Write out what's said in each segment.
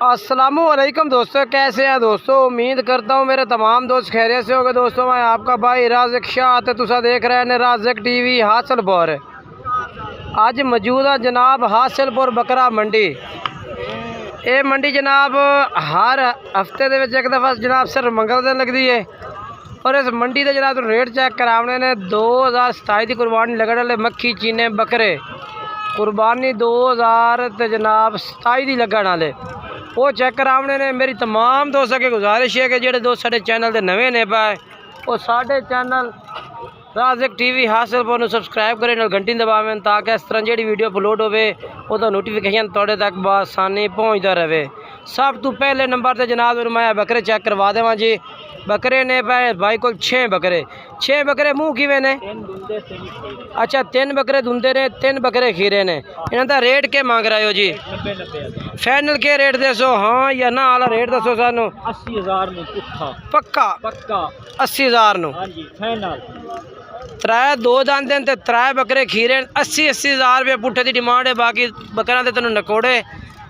अस्सलामुअलैकुम दोस्तों, कैसे हैं दोस्तों। उम्मीद करता हूँ मेरे तमाम दोस्त खैरियत से होंगे। दोस्तों मैं आपका भाई राज़िक शाह ते तुसा देख रहे हैं राज़िक टीवी हासिलपुर। अज मौजूद है जनाब हासिलपुर बकरा मंडी। ये मंडी जनाब हर हफ्ते दे विच एक दफ़ा जनाब सिर्फ मंगल दिन लगती है। और इस मंडी के जनाब रेट चेक कराने ने 2027 की कुर्बानी लगने वाले मक्खी चीने बकरे कुर्बानी 2000 ते जनाब 27 की लगन वाले वो चेक कराने ने। मेरी तमाम दोस्तों की गुजारिश है कि जो दोस्त साढ़े चैनल के नवे ने पाए वो साढ़े चैनल राज़िक टीवी हासिलपुर को सबसक्राइब करें, घंटी दबावें ताकि इस तरह जी वीडियो अपलोड होवे वो नोटिफिकेशन थोड़े तक बसानी पहुँचता रहे। सब तो पहले नंबर पर जनाब मैं बकरे चेक करवा देव जी। बकरे ने पाए भाई को 6 बकरे मुँह किवें ने। अच्छा 3 बकरे धुंदे ने, 3 बकरे खीरे ने। इन्हों का रेट के मांग रहे हो जी? फाइनल के रेट दसो, हाँ या ना वाला रेट दसो सानू। 80,000 पक्का 80,000 त्रै 2 दांदे ते 3 बकरे खीरे 80,000 रुपये पुट्ठे की डिमांड है। बाकी बकरा तेन नकोड़े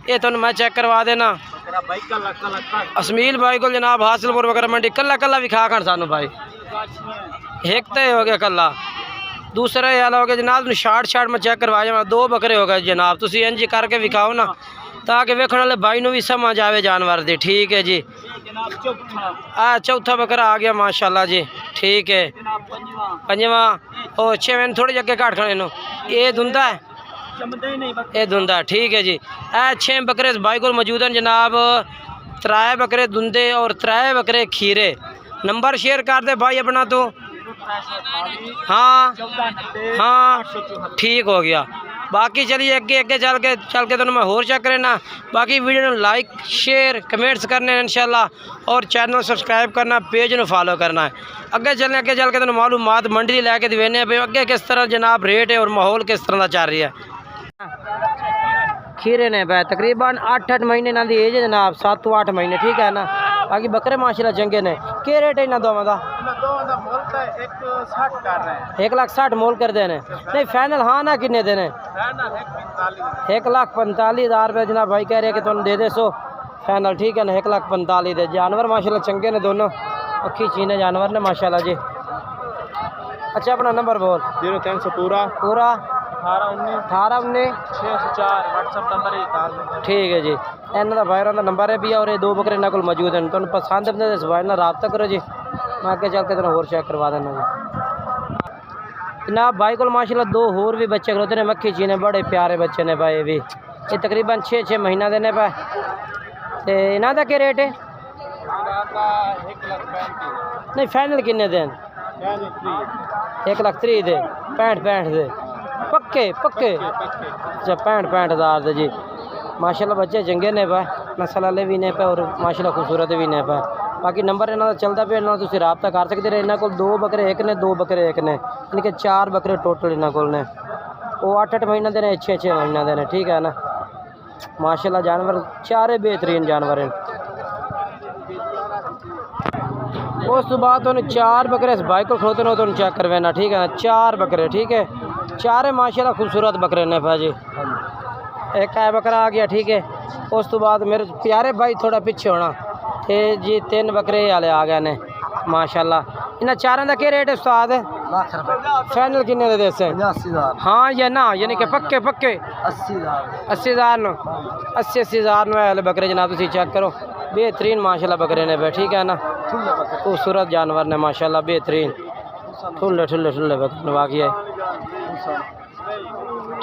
ये तुम मैं चेक करवा देना। असमील भाई को जनाब हासिलपुर बकरा मंडी कला विखा खण सानू भाई। एक तो हो गया कला, दूसरा यार हो गया जनाब शार्ट मैं चेक करवा जावा। 2 बकरे हो गए जनाब, तुम इंज करके विखाओ ना ताकि वेखण वाले भाई भी समझ आवे जानवर दी। ठीक है जी। चौथा बकरा आ गया माशाल्लाह जी। ठीक है। पंजवा और 6 मैंने थोड़ी जगह घाट खड़े ये धुंदा है, ये धुंदा। ठीक है जी। 6 बकरे भाई को मौजूद हैं जनाब। 3 बकरे धुंदे और 3 बकरे खीरे। नंबर शेयर कर दे भाई अपना तो। हाँ ठीक हो गया। बाकी चलिए अगे चल के तो मैं होर चेक करना। बाकी वीडियो में लाइक शेयर कमेंट्स करने इंशाल्लाह और चैनल सब्सक्राइब करना, पेज में फॉलो करना है। अगे चल के तो मालूमात मंडी लैके देने पे अगे किस तरह जनाब रेट है और माहौल किस तरह का चल रही है। खीरे ने पाए तकरीबन 8 महीने ना दी एज है जनाब, 7 to 8 महीने। ठीक है ना। बाकी बकरे माशाल्लाह चंगे ने। क्या रेट है इन्हों दोवां दा? 1,60,000 मोल कर देने नहीं फाइनल। हाँ ना किन्ने देने? 1,45,000 रुपये जनाब भाई कह रहे हैं कि तुम दे दे सो फाइनल। ठीक है ना। 1,45,000 दे। जानवर माशाल्लाह चंगे ने दोनों, अखी चीने जानवर ने माशाल्लाह जी। अच्छा अपना नंबर बोल। 0300 पूरा 1819 604 व्हाट्सएप नंबर है। ठीक है जी। इन्हों का भाई का नंबर है भी और ये 2 बकरे इन्हों को मौजूद हैं। तुम पसंद अपने इस भाई ना रब्ता करो जी। मैं आगे चल के तुम होर चेक करवा देना जी। जनाब भाई को माशाल्लाह 2 होर भी बच्चे खलोते हैं मक्खी चीने, बड़े प्यारे बच्चे ने भाई भी। ये तकरीबन 6 महीना देने पाए। तो इन्हों का क्या रेट है? 1,35,000 नहीं फाइनल किन्ने दें? 1,30,000 दे। 65 दे पक्के। अच्छा 65,000 दे जी। माशाल्लाह बच्चे चंगे ने पाए, नस्ल वाले भी ने पाए और माशाल्लाह खूबसूरत भी ने पाए। बाकी नंबर इन्हों का चलता पे इन्होंने तुम रब्ता कर सकते रहे। इन्हों को 2 बकरे एक ने, 2 बकरे एक ने, इनके 4 बकरे टोटल इन्हों को ने। वो 8 महीना देने, 6 महीना देने। ठीक है ना। माशाल्लाह जानवर चारे बेहतरीन जानवर हैं। उस तो बाद उन्हें 4 बकरे इस बाइक को खलोते हो तो चेक करवाना। ठीक है ना। 4 बकरे। ठीक है। 4 माशाल्लाह खूबसूरत बकरे ने भाजी। एक बकरा आ गया। ठीक है। उस तो बाद मेरे प्यारे भाई थोड़ा पीछे होना थे जी। 3 बकरे वाले आ गए ने माशाल्लाह। इन्हें 4 का क्या रेट है उस्ताद? फाइनल किन्ने दे देसे? 85,000 हाँ या ना यानी कि पक्के 80,000 80,000 वाले बकरे जनाब तुम चेक करो। बेहतरीन माशाल्लाह बकरे ने। ठीक है ना। खूबसूरत जानवर ने माशाल्लाह बेहतरीन ठुल्ले बकरे बाकी है।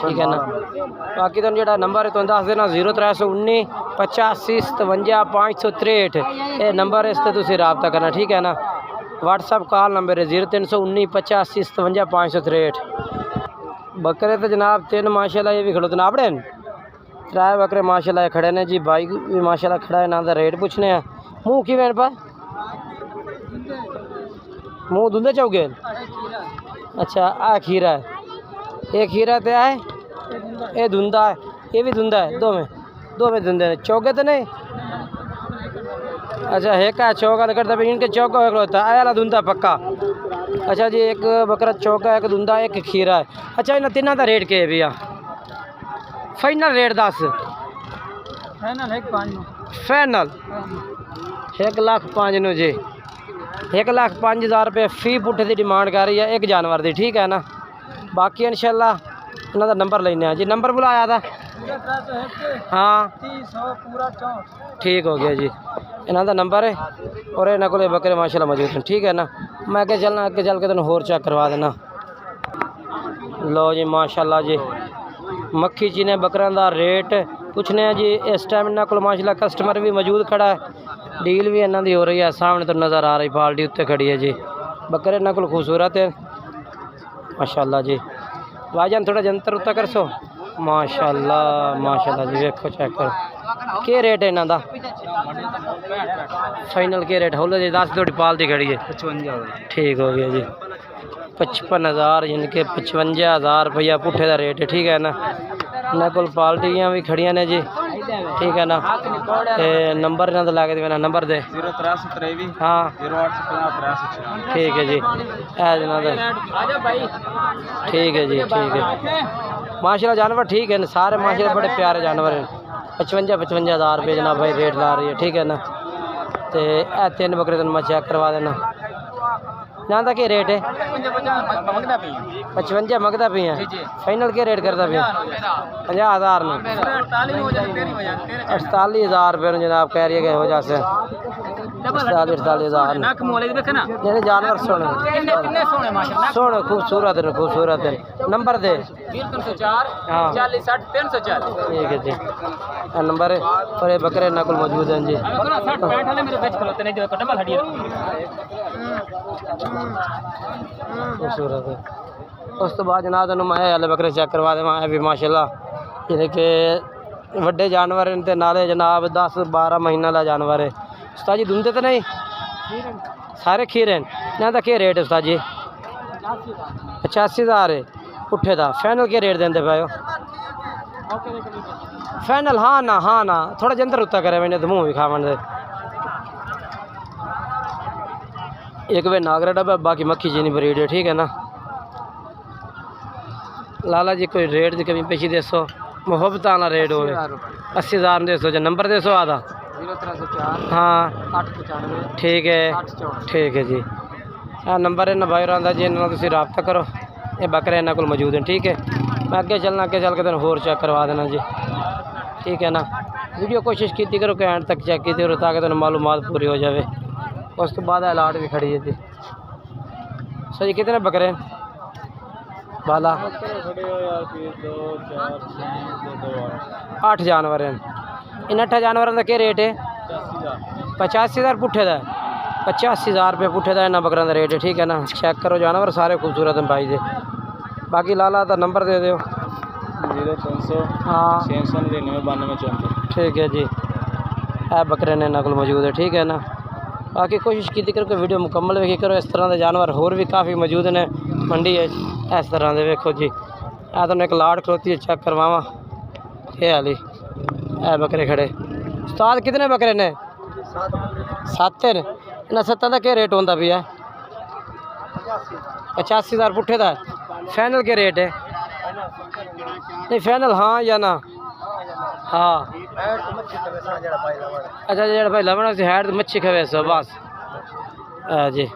ठीक है ना। बाकी तुम जो नंबर है तुम दस देना 0319 85 57 563 ये नंबर है, इस पर तुम रब्ता करना। ठीक है ना। व्हाट्सअप कॉल नंबर है 0319 85 57 563। बकरे तो जनाब 3 माशाल्लाह ये भी खड़ोते ना अपने 3 बकरे माशाल्लाह खड़े ने जी। भाई भी माशाल्लाह खड़ा है ना। रेट पूछने हैं। मुँह की वेन पर मुँह धुंधे चौगे। अच्छा आ खीरा है, ये खीरा तो है, ये धुंधा है, ये भी धुंधा है। दो में धुंधे ने चौके तो नहीं। अच्छा एक है चौका करता है इनके चौका होता है वाला धुंधा पक्का। अच्छा जी एक बकरा चौका, एक धुंधा, एक खीरा है। अच्छा इन 3 का रेट क्या है भैया? फाइनल रेट 10 फाइनल 1.5 फाइनल 1,05,000 जी। 1,05,000 रुपये फी पुट्ठे की डिमांड कर रही है एक जानवर की, ठीक है ना। बाकी इंशाल्लाह इन्हों का नंबर लेने जी। नंबर बुलाया था हाँ ठीक हो गया जी। इन्हों का नंबर है और इन्होंने को बकरे माशाल्लाह मौजूद हैं, ठीक है ना। मैं अगे चलना, अगे चल के तेन होर चेक करवा देना। लो जी माशाल्लाह जी मक्खी जी ने बकरों का रेट पूछने जी। इस टाइम इन्होंने को माशाल्लाह कस्टमर भी मौजूद खड़ा है, डील भी इन्हों की हो रही है, सामने तो नज़र आ रही पाल्टी उत्ते खड़ी है जी। बकरे इन्हों को खूबसूरत है माशाल्लाह जी। भाईजान थोड़ा जंतर उत्ता कर सो माशाल्लाह माशाल्लाह जी। देखो चेक करो क्या रेट है इन्हों का फाइनल क्या रेट होलो जी। 10 थोड़ी पाल्टी खड़ी है 55 ठीक हो गया जी। 55,000 यानी कि 55,000 रुपया पुट्ठे का रेट है, ठीक है ना। इन्होंने को पाल्टियाँ भी खड़िया ने जी, ठीक है ना। ते नंबर इन्हों का लैके देना, नंबर दे 03 हाँ 0850 ठीक है जी। है जनाब ठीक है जी, ठीक है माशाल्लाह। जानवर ठीक है सारे माशाल्लाह, बड़े प्यारे जानवर हैं। 55,000 रुपये जनाब भाई रेट ला रही है, ठीक है ना। तो यह 3 बकरे तेन मैं चेक करवा देना। ना का क्या रेट है 55 मंगता पी हैं, फाइनल क्या रेट करता पिया 50,000 में 48,000 रुपये जनाब कह रही है हो जासे 48,000 यानी जानवर सोने सोने खूबसूरत है खूबसूरत है। नंबर दे हाँ ठीक है जी। नंबर है और ये बकरे इन्हों को मौजूद हैं जी। खूबसूरत है। उस तो बाद जनाब तेन मैं हले बकरे चेक करवा देव भी माशाल्लाह यानी कि वड्डे जानवर हैं नाले जनाब 10-12 महीना का जानवर है। उस्ताद जी दुंदे तो नहीं सारे खीर हैं। इन्हों का क्या रेट है उस्ताद जी 85,000 है पुट्ठे का। फाइनल क्या रेट देंगे पे फाइनल हाँ ना थोड़ा जंतर उत्ता करे मैंने तो मुँह भी खावन दे। एक वे नागरा डब्बा बाकी मक्खी जी नहीं ब्रीड है, ठीक है ना। लाला जी कोई रेट की कमी पेशी दसो मोहब्बत आना रेट हो 80,000 दसो जो नंबर दसो आधा 0304 हाँ 895 ठीक है जी। नंबर है ना भाई रहा जी इन्होंने तुम रबता करो। ये बकरे इन्हों को मौजूद हैं, ठीक है। मैं अगे चलना, अगे चल के तेन होर चेक करवा देना जी, ठीक है ना। वीडियो कोशिश की करो कि एंड तक चेक की करो ताकि तेन मालूमात पूरी हो जाए। उस तो बाद अलाट भी खड़ी है जी। सर जी कितने बकरे हैं बाला 8 जानवर हैं। इन 8 जानवरों का क्या रेट है 85,000 पुट्ठे का 85,000 रुपये पुट्ठे का इन्होंने बकरों का रेट है, ठीक है ना। चेक करो जानवर सारे खूबसूरत हैं भाई दे। बाकी लाला का नंबर दे दो 0300 हाँ 699 ठीक है जी। है बकरे ने इन्हों को मौजूद है, ठीक है ना। बाकी कोशिश की करो कि वीडियो मुकम्मल वेखी करो। इस तरह के जानवर होर भी काफ़ी मौजूद ने मंडी है इस तरह के। वेखो जी ए तुम एक लाट खलोती है चेक करवावा ये हाली ए बकरे खड़े। उस्ताद कितने बकरे ने 7 ने। इन्हें 7 का क्या रेट होता भी है 85,000 पुट्ठे का। फाइनल के रेट है नहीं फाइनल हाँ या ना हाँ अच्छा जो भाई लवण से हैड मच्छी खवे सो बस जी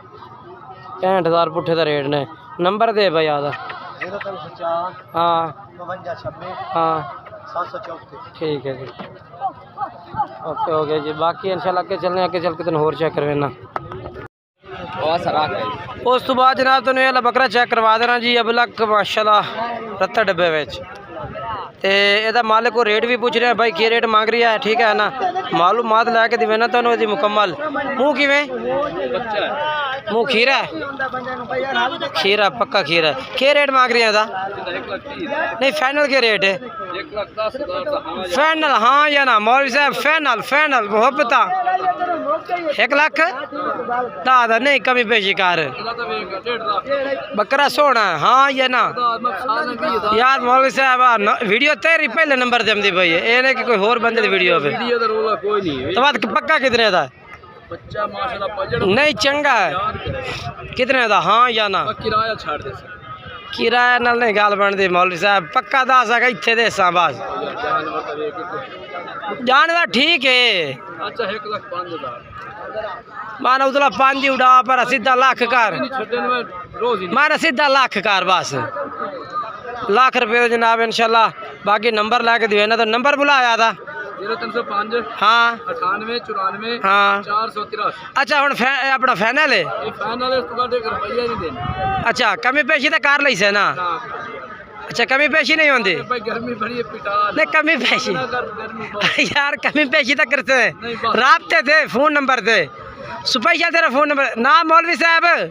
65,000 पुट्ठे का रेट ने। नंबर दे भाई आधा 0304 हाँ 52 हाँ 734 ठीक है जी। ओके हो गया जी। बाकी इंशाल्लाह आगे चलने, आगे चल के तुम होर चेक करवेना। उस तो बाद जनाब तुम ये बकरा चेक करवा देना जी। अबलक माशाल्लाह 70 डब्बे विच ते एदा मालिक को रेट भी पूछ रहे हैं भाई क्या रेट मांग रही है, ठीक है ना। मालूमात लैके दिवे ना तुहानू इहदी मुकम्मल। मुँह किवें मुँह खीरा है खीरा पक्का खीरा है। क्या रेट मांग रही है इहदा नहीं फाइनल क्या रेट है 1,10,000 हाँ या ना मौलवी साहब फाइनल मोहब्बत 1,00,000 दादा नहीं कमी पेशी कर बकरा सोना हाँ या ना यार मौलवी साहब वीडियो तेरी पहले नंबर दे दी भाई ये नहीं कि कोई होर बंदे दी वीडियो पे तो बात पक्का कितने का नहीं चंगा है कितने का हाँ या ना किराया छाड़ दे किराया नाल नहीं गल बनती मौलवी साहब पक्का दस है इतने देसा बस जानवर ठीक है अच्छा 1,05,000 माना उतला 5 उड़ा पर सीधा लाख कर रोज माना सीधा लाख कर बस लाख रुपये जनाब इंशाल्लाह बाकी नंबर ला के दिए ना तो नंबर बुलाया था 0305 हाँ 98 94 हाँ 483 अच्छा हम अपना फाइनल है ये फाइनल है ਤੁਹਾਡੇ ਰੁਪਈਆ ਨਹੀਂ ਦੇਣਾ अच्छा कमी पेशी तो कर ली से ना ਨਾ अच्छा कमी पेशी नहीं होती ਭਾਈ ਗਰਮੀ ਬੜੀ ਹੈ ਪਿਟਾ नहीं कमी पेशी ਗਰਮੀ ਬਹੁਤ यार कमी पेशी तो करते नहीं, हैं राबते थे फोन नंबर थे स्पेशल तेरा फोन नंबर नाम मौलवी साहब